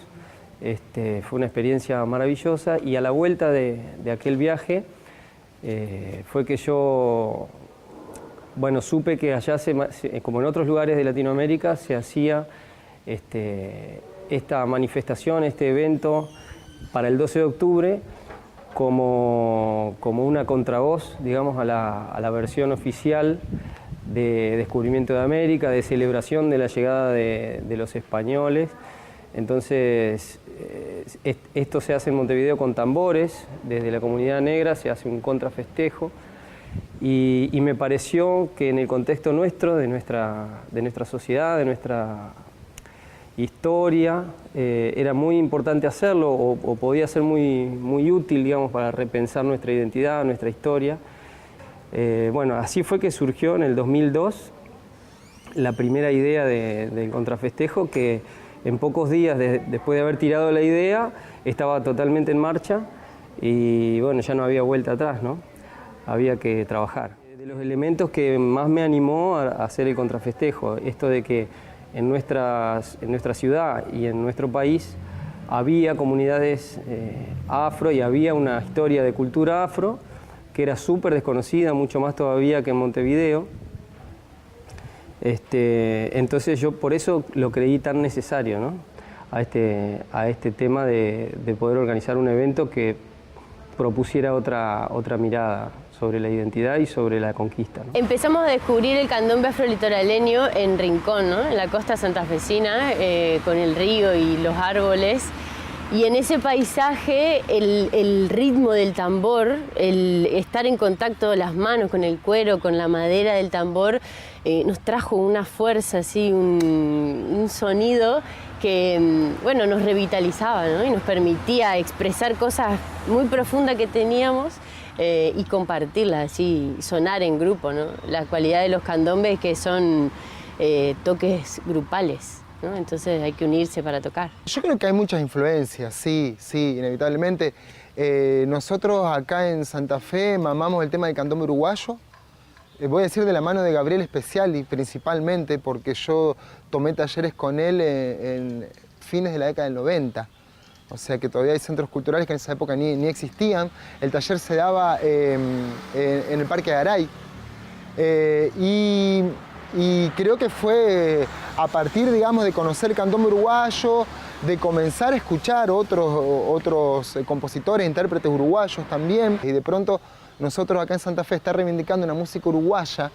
Fue una experiencia maravillosa y a la vuelta de aquel viaje fue que yo, bueno, supe que allá, como en otros lugares de Latinoamérica, se hacía esta manifestación, este evento para el 12 de octubre como una contravoz, digamos, a la versión oficial de descubrimiento de América, de celebración de la llegada de los españoles. Entonces, esto se hace en Montevideo con tambores, desde la comunidad negra se hace un contrafestejo y me pareció que en el contexto nuestro, de nuestra sociedad, historia, era muy importante hacerlo o podía ser muy útil, digamos, para repensar nuestra identidad, nuestra historia. Bueno, así fue que surgió en el 2002 la primera idea del contrafestejo, que en pocos días después de haber tirado la idea estaba totalmente en marcha y bueno, ya no había vuelta atrás, ¿no? Había que trabajar. De los elementos que más me animó a hacer el contrafestejo, esto de que en nuestra ciudad y en nuestro país había comunidades afro y había una historia de cultura afro que era súper desconocida, mucho más todavía que en Montevideo. Entonces yo por eso lo creí tan necesario, ¿no? a este tema de poder organizar un evento que propusiera otra mirada sobre la identidad y sobre la conquista, ¿no? Empezamos a descubrir el candombe afrolitoraleño en Rincón, ¿no? En la costa santafesina, con el río y los árboles. Y en ese paisaje el ritmo del tambor, el estar en contacto de las manos con el cuero, con la madera del tambor, nos trajo una fuerza, así, un sonido que bueno, nos revitalizaba, ¿no? Y nos permitía expresar cosas muy profundas que teníamos y compartirlas, así, sonar en grupo, ¿no? La cualidad de los candombes que son toques grupales, ¿no? Entonces hay que unirse para tocar. Yo creo que hay muchas influencias, sí, inevitablemente. Nosotros acá en Santa Fe mamamos el tema del candombe uruguayo. Voy a decir de la mano de Gabriel Speciali principalmente, porque yo tomé talleres con él en fines de la década del 90. O sea que todavía hay centros culturales que en esa época ni existían. El taller se daba en el Parque de Aray. Y creo que fue a partir, digamos, de conocer el candombe uruguayo, de comenzar a escuchar otros compositores, intérpretes uruguayos también. Y de pronto nosotros acá en Santa Fe está reivindicando una música uruguaya,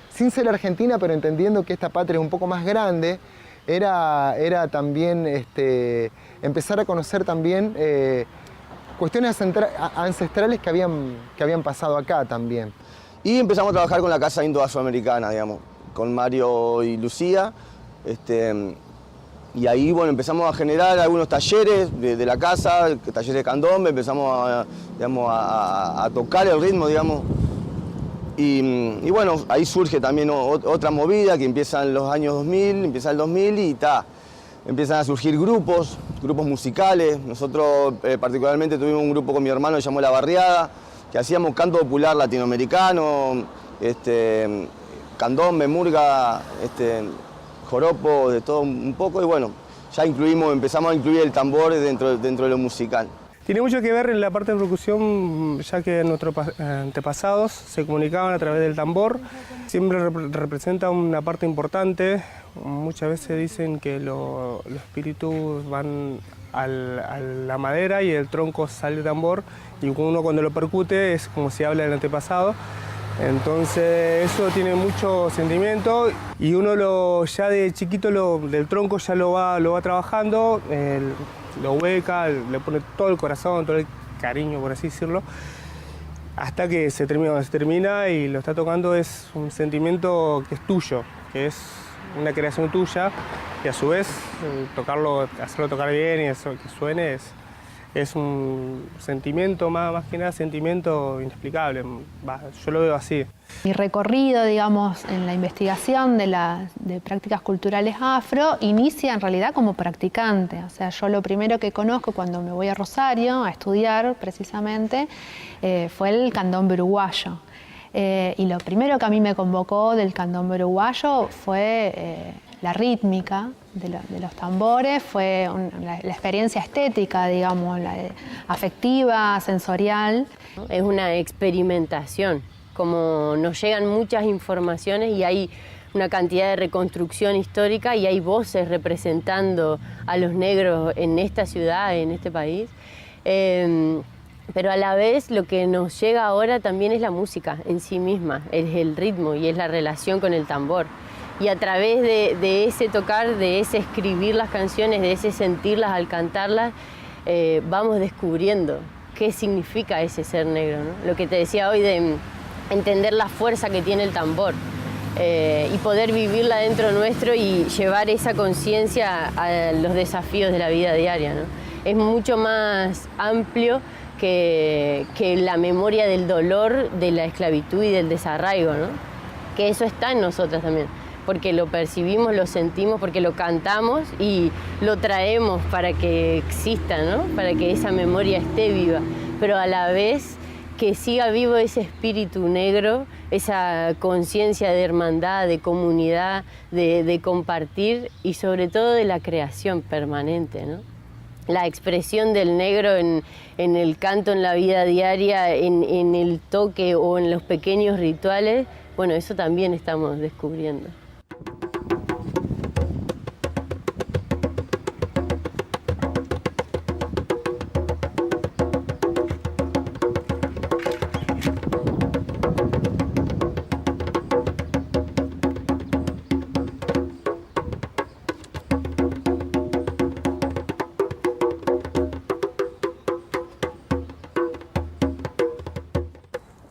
sin ser argentina, pero entendiendo que esta patria es un poco más grande, era también empezar a conocer también cuestiones ancestrales que habían pasado acá también. Y empezamos a trabajar con la Casa Indo-Afroamericana, digamos, con Mario y Lucía. Y ahí, bueno, empezamos a generar algunos talleres de la casa, talleres de candombe, empezamos a tocar el ritmo, digamos. Y bueno, ahí surge también otra movida que empieza en los años 2000, empieza el 2000 y empiezan a surgir grupos musicales. Nosotros particularmente tuvimos un grupo con mi hermano que se llamó La Barriada, que hacíamos canto popular latinoamericano, candombe, murga, joropo, de todo un poco, y bueno, ya empezamos a incluir el tambor dentro de lo musical. Tiene mucho que ver en la parte de percusión, ya que nuestros antepasados se comunicaban a través del tambor. Siempre representa una parte importante. Muchas veces dicen que los espíritus van a la madera y el tronco sale del tambor, y uno cuando lo percute es como si habla del antepasado. Entonces eso tiene mucho sentimiento y uno ya de chiquito del tronco ya lo va trabajando, lo hueca, le pone todo el corazón, todo el cariño, por así decirlo, hasta que se termina y lo está tocando. Es un sentimiento que es tuyo, que es una creación tuya, y a su vez hacerlo tocar bien y eso, que suene es un sentimiento, más que nada sentimiento inexplicable. Yo lo veo así. Mi recorrido, digamos, en la investigación de prácticas culturales afro inicia en realidad como practicante. O sea, yo lo primero que conozco cuando me voy a Rosario a estudiar precisamente fue el candombe uruguayo. Y lo primero que a mí me convocó del candombe uruguayo fue la rítmica de los tambores, fue la experiencia estética, digamos, afectiva, sensorial. Es una experimentación, como nos llegan muchas informaciones y hay una cantidad de reconstrucción histórica y hay voces representando a los negros en esta ciudad, en este país. Pero a la vez lo que nos llega ahora también es la música en sí misma, es el ritmo y es la relación con el tambor. Y a través de ese tocar, de ese escribir las canciones, de ese sentirlas al cantarlas, vamos descubriendo qué significa ese ser negro, ¿no? Lo que te decía hoy de entender la fuerza que tiene el tambor. y poder vivirla dentro nuestro y llevar esa conciencia a los desafíos de la vida diaria, ¿no? Es mucho más amplio que la memoria del dolor, de la esclavitud y del desarraigo, ¿no? Que eso está en nosotras también, porque lo percibimos, lo sentimos, porque lo cantamos y lo traemos para que exista, ¿no? Para que esa memoria esté viva, pero a la vez que siga vivo ese espíritu negro, esa conciencia de hermandad, de comunidad, de compartir y sobre todo de la creación permanente, ¿no? La expresión del negro en el canto, en la vida diaria, en el toque o en los pequeños rituales, bueno, eso también estamos descubriendo.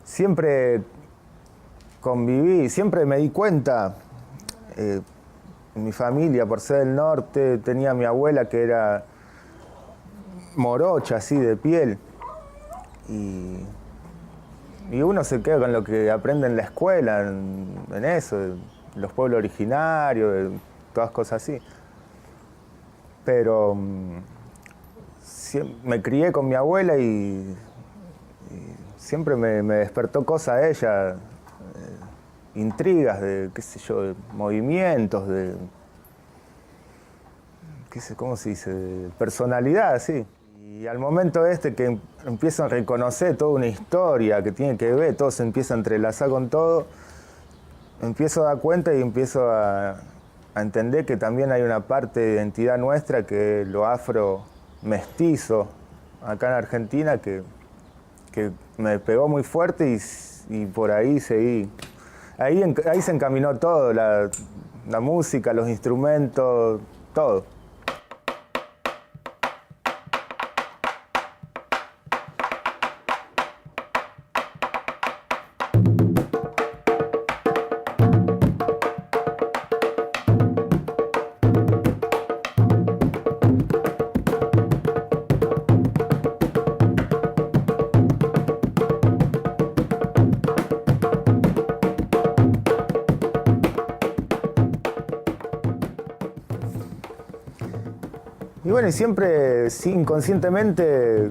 Siempre conviví, siempre me di cuenta, en mi familia, por ser del norte, tenía a mi abuela que era morocha, así, de piel. Y uno se queda con lo que aprende en la escuela, en eso, de los pueblos originarios, de todas cosas así. Pero me crié con mi abuela y siempre me despertó cosas de ella, intrigas de, qué sé yo, de movimientos, de, qué sé, ¿cómo se dice?, de personalidad, sí. Y al momento que empiezo a reconocer toda una historia que tiene que ver, todo se empieza a entrelazar con todo, empiezo a dar cuenta y empiezo a entender que también hay una parte de identidad nuestra que es lo afro mestizo acá en Argentina que me pegó muy fuerte y por ahí seguí. Ahí se encaminó todo, la música, los instrumentos, todo. Y bueno, y siempre inconscientemente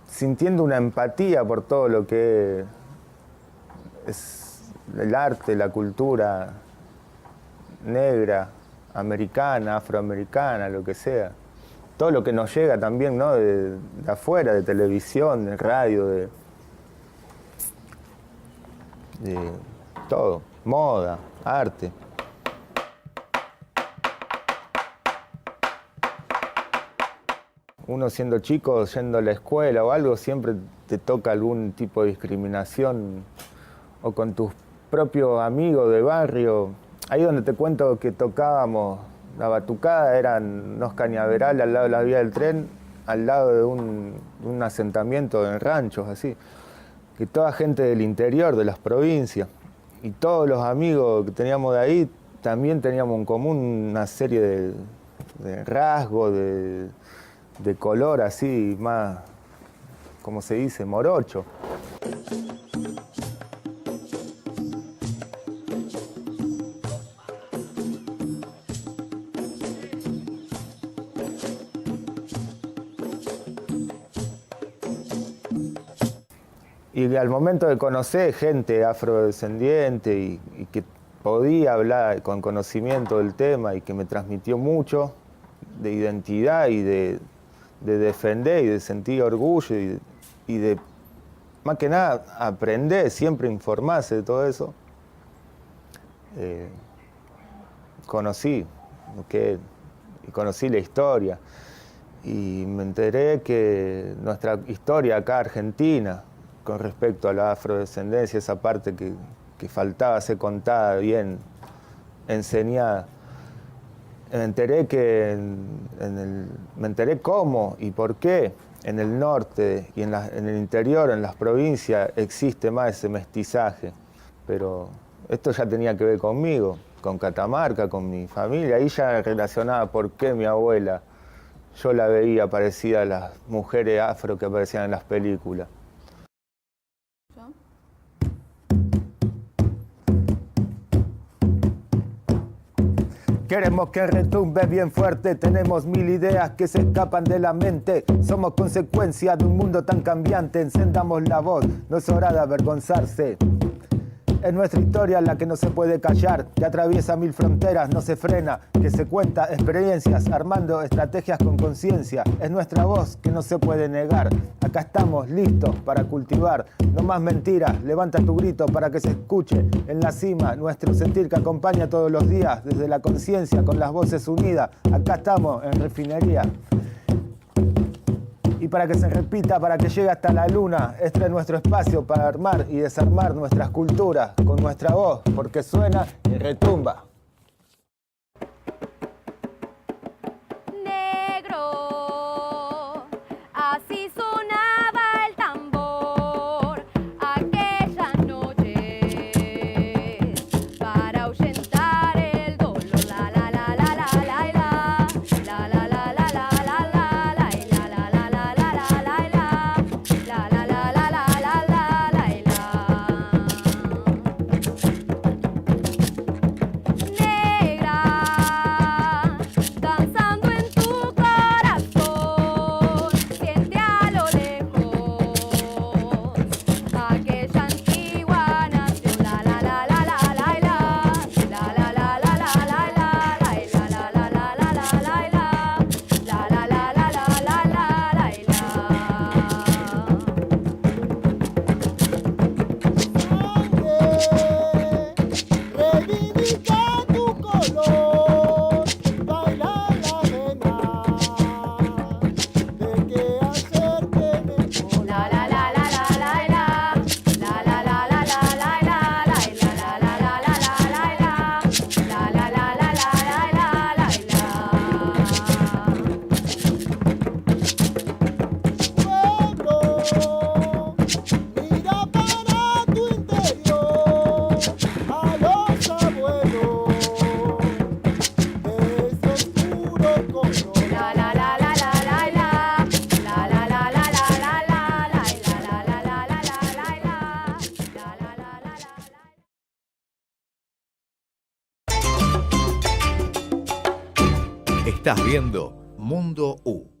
sintiendo una empatía por todo lo que es el arte, la cultura negra, americana, afroamericana, lo que sea. Todo lo que nos llega también, ¿no?, de afuera, de televisión, de radio, de todo, moda, arte. Uno siendo chico, yendo a la escuela o algo, siempre te toca algún tipo de discriminación o con tus propios amigos de barrio. Ahí donde te cuento que tocábamos la batucada, eran unos cañaverales al lado de la vía del tren, al lado de un asentamiento en ranchos, así. Que toda gente del interior, de las provincias, y todos los amigos que teníamos de ahí, también teníamos en común una serie de rasgos, de color así, más, ¿cómo se dice?, morocho. Y al momento de conocer gente afrodescendiente y que podía hablar con conocimiento del tema y que me transmitió mucho de identidad y de defender y de sentir orgullo y de, más que nada, aprender, siempre informarse de todo eso, conocí la historia y me enteré que nuestra historia acá argentina, con respecto a la afrodescendencia, esa parte que faltaba ser contada, bien enseñada, me enteré me enteré cómo y por qué en el norte y en el interior, en las provincias, existe más ese mestizaje. Pero esto ya tenía que ver conmigo, con Catamarca, con mi familia. Ahí ya relacionaba por qué mi abuela, yo la veía parecida a las mujeres afro que aparecían en las películas. Queremos que retumbe bien fuerte, tenemos 1000 ideas que se escapan de la mente. Somos consecuencia de un mundo tan cambiante, encendamos la voz, no es hora de avergonzarse. Es nuestra historia la que no se puede callar, que atraviesa 1000 fronteras, no se frena, que se cuenta experiencias, armando estrategias con conciencia. Es nuestra voz que no se puede negar. Acá estamos listos para cultivar. No más mentiras, levanta tu grito para que se escuche. En la cima, nuestro sentir que acompaña todos los días, desde la conciencia, con las voces unidas. Acá estamos en Refinería. Y para que se repita, para que llegue hasta la luna, este es nuestro espacio para armar y desarmar nuestras culturas con nuestra voz, porque suena y retumba. Negro, así sonaba el tambor aquella noche para ahuyentar el dolor. La la la la la la la la la la la la la la. Estás viendo Mundo U.